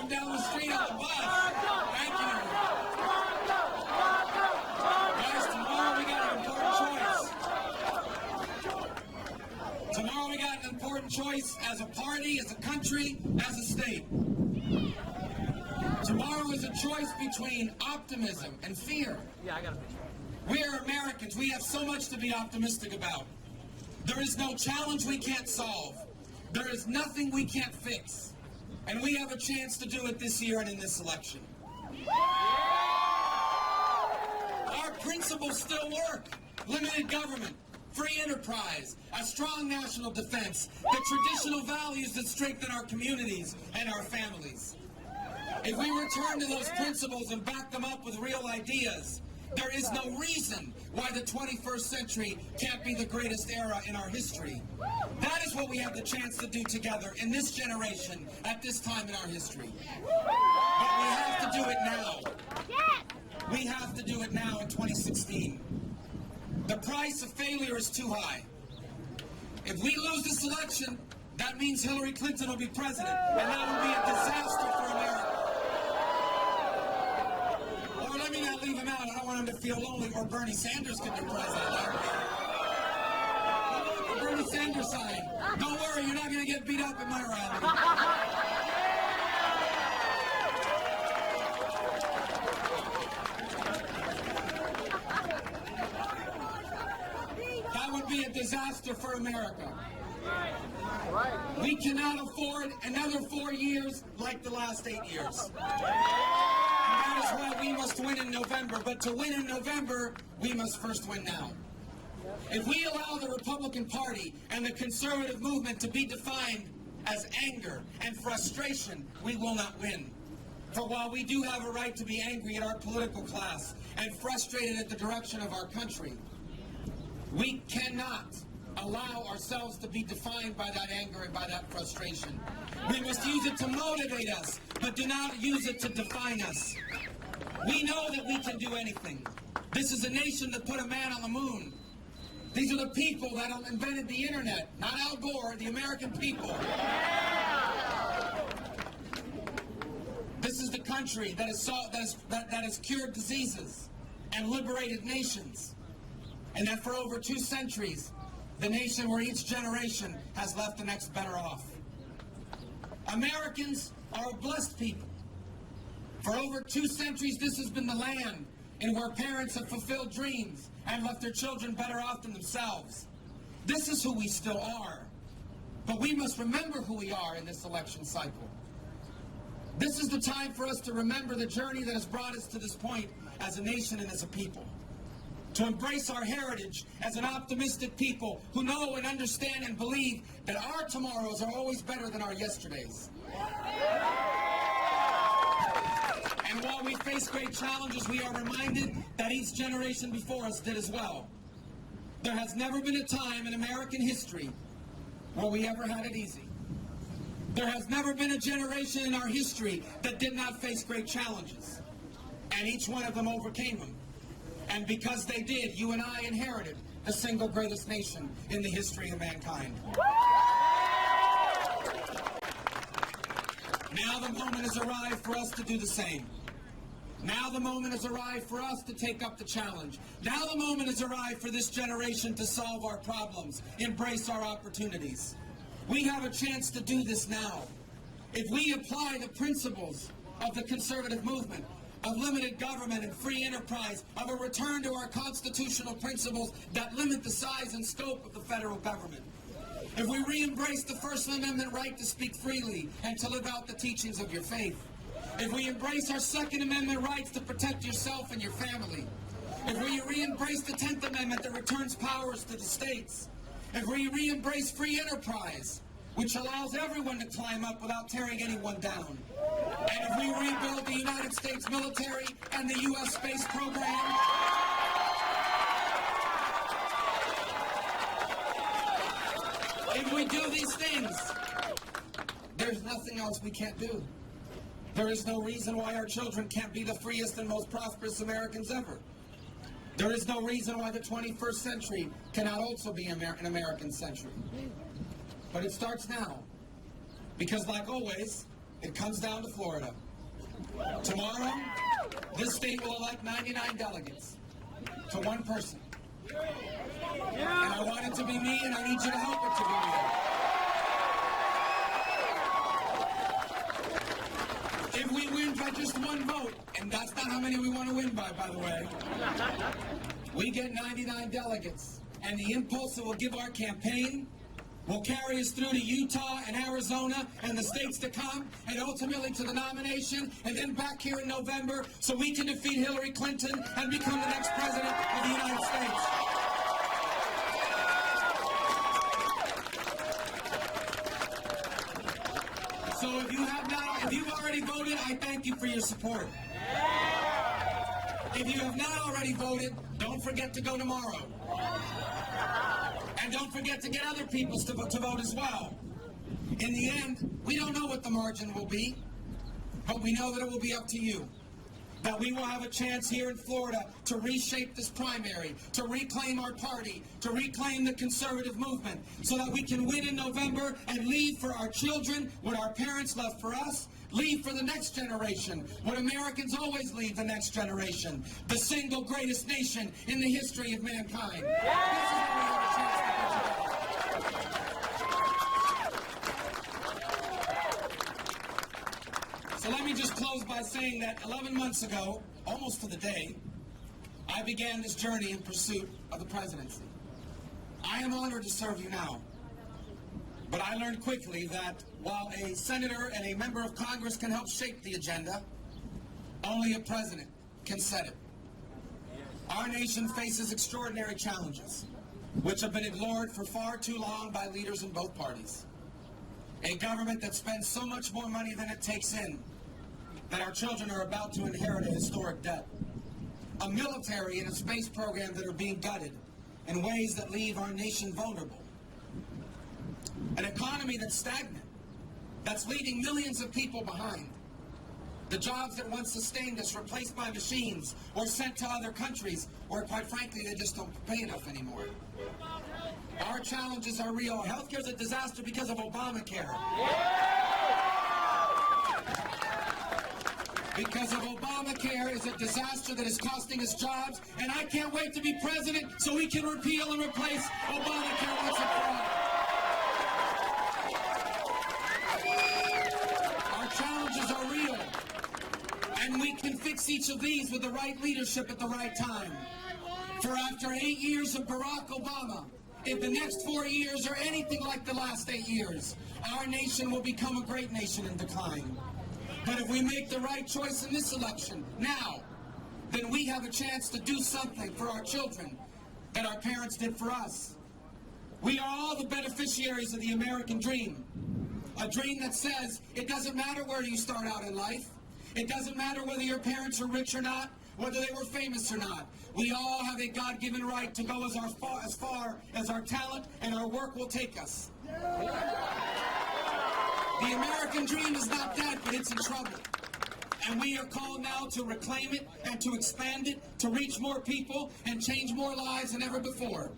down the street on the bus. Thank you. Guys, tomorrow we got an important choice. Tomorrow we got an important choice as a party, as a country, as a state. Tomorrow is a choice between optimism and fear. Yeah, I got a picture. We are Americans. We have so much to be optimistic about. There is no challenge we can't solve. There is nothing we can't fix. And we have a chance to do it this year and in this election. Our principles still work. Limited government, free enterprise, a strong national defense, the traditional values that strengthen our communities and our families. If we return to those principles and back them up with real ideas, there is no reason why the 21st century can't be the greatest era in our history. That is what we have the chance to do together in this generation at this time in our history. But we have to do it now. We have to do it now in 2016. The price of failure is too high. If we lose this election, that means Hillary Clinton will be president, and that will be a disaster for America. Or let me not leave him out. I don't want him to feel lonely. Or Bernie Sanders could be president. The Bernie Sanders sign. Don't worry, you're not going to get beat up at my rally. That would be a disaster for America. We cannot afford another 4 years like the last 8 years. And that is why we must win in November. But to win in November, we must first win now. If we allow the Republican Party and the conservative movement to be defined as anger and frustration, we will not win. For while we do have a right to be angry at our political class and frustrated at the direction of our country, we cannot allow ourselves to be defined by that anger and by that frustration. We must use it to motivate us, but do not use it to define us. We know that we can do anything. This is a nation that put a man on the moon. These are the people that invented the internet, not Al Gore, the American people. This is the country that has cured diseases and liberated nations. And that for over 2 centuries, the nation where each generation has left the next better off. Americans are a blessed people. For over 2 centuries, this has been the land in where parents have fulfilled dreams and left their children better off than themselves. This is who we still are. But we must remember who we are in this election cycle. This is the time for us to remember the journey that has brought us to this point as a nation and as a people. To embrace our heritage as an optimistic people who know and understand and believe that our tomorrows are always better than our yesterdays. And while we face great challenges, we are reminded that each generation before us did as well. There has never been a time in American history where we ever had it easy. There has never been a generation in our history that did not face great challenges. And each one of them overcame them. And because they did, you and I inherited the single greatest nation in the history of mankind. Now the moment has arrived for us to do the same. Now the moment has arrived for us to take up the challenge. Now the moment has arrived for this generation to solve our problems, embrace our opportunities. We have a chance to do this now. If we apply the principles of the conservative movement, of limited government and free enterprise, of a return to our constitutional principles that limit the size and scope of the federal government. If we re-embrace the First Amendment right to speak freely and to live out the teachings of your faith. If we embrace our Second Amendment rights to protect yourself and your family. If we re-embrace the 10th Amendment that returns powers to the states. If we re-embrace free enterprise, which allows everyone to climb up without tearing anyone down. And if we rebuild the United States military and the U.S. space program, if we do these things, there's nothing else we can't do. There is no reason why our children can't be the freest and most prosperous Americans ever. There is no reason why the 21st century cannot also be an American century. But it starts now. Because like always, it comes down to Florida. Tomorrow, this state will elect 99 delegates to one person. And I want it to be me, and I need you to help it to be me. If we win by just one vote, and that's not how many we want to win by the way, we get 99 delegates. And the impulse that will give our campaign will carry us through to Utah and Arizona and the states to come, and ultimately to the nomination, and then back here in November so we can defeat Hillary Clinton and become the next president of the United States. So if you've already voted, I thank you for your support. If you have not already voted, don't forget to go tomorrow. And don't forget to get other people to vote as well. In the end, we don't know what the margin will be, but we know that it will be up to you. That we will have a chance here in Florida to reshape this primary, to reclaim our party, to reclaim the conservative movement, so that we can win in November and leave for our children what our parents left for us, leave for the next generation what Americans always leave the next generation, the single greatest nation in the history of mankind. This is what we have a chance to do today. So let me just close by saying that 11 months ago, almost to the day, I began this journey in pursuit of the presidency. I am honored to serve you now. But I learned quickly that while a senator and a member of Congress can help shape the agenda, only a president can set it. Our nation faces extraordinary challenges, which have been ignored for far too long by leaders in both parties. A government that spends so much more money than it takes in, that our children are about to inherit a historic debt. A military and a space program that are being gutted in ways that leave our nation vulnerable. An economy that's stagnant, that's leaving millions of people behind. The jobs that once sustained us replaced by machines or sent to other countries, or quite frankly, they just don't pay enough anymore. Our challenges are real. Healthcare is a disaster because of Obamacare. Because of Obamacare is a disaster that is costing us jobs, and I can't wait to be president so we can repeal and replace Obamacare once and for all. Our challenges are real, and we can fix each of these with the right leadership at the right time. For after 8 years of Barack Obama, if the next 4 years are anything like the last 8 years, our nation will become a great nation in decline. But if we make the right choice in this election, now, then we have a chance to do something for our children that our parents did for us. We are all the beneficiaries of the American dream. A dream that says it doesn't matter where you start out in life. It doesn't matter whether your parents are rich or not, whether they were famous or not. We all have a God-given right to go as far as our talent and our work will take us. The American dream is not dead, but it's in trouble. And we are called now to reclaim it and to expand it, to reach more people and change more lives than ever before.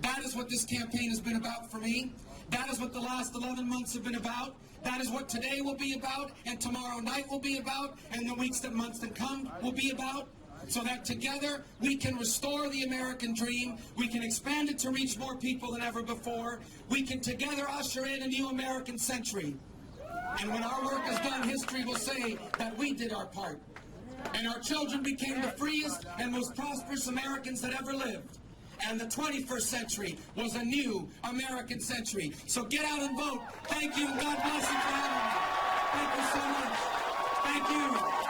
That is what this campaign has been about for me. That is what the last 11 months have been about. That is what today will be about, and tomorrow night will be about, and the weeks and months that come will be about, so that together we can restore the American dream, we can expand it to reach more people than ever before, we can together usher in a new American century. And when our work is done, history will say that we did our part. And our children became the freest and most prosperous Americans that ever lived. And the 21st century was a new American century. So get out and vote. Thank you, and God bless you for having me. Thank you so much. Thank you.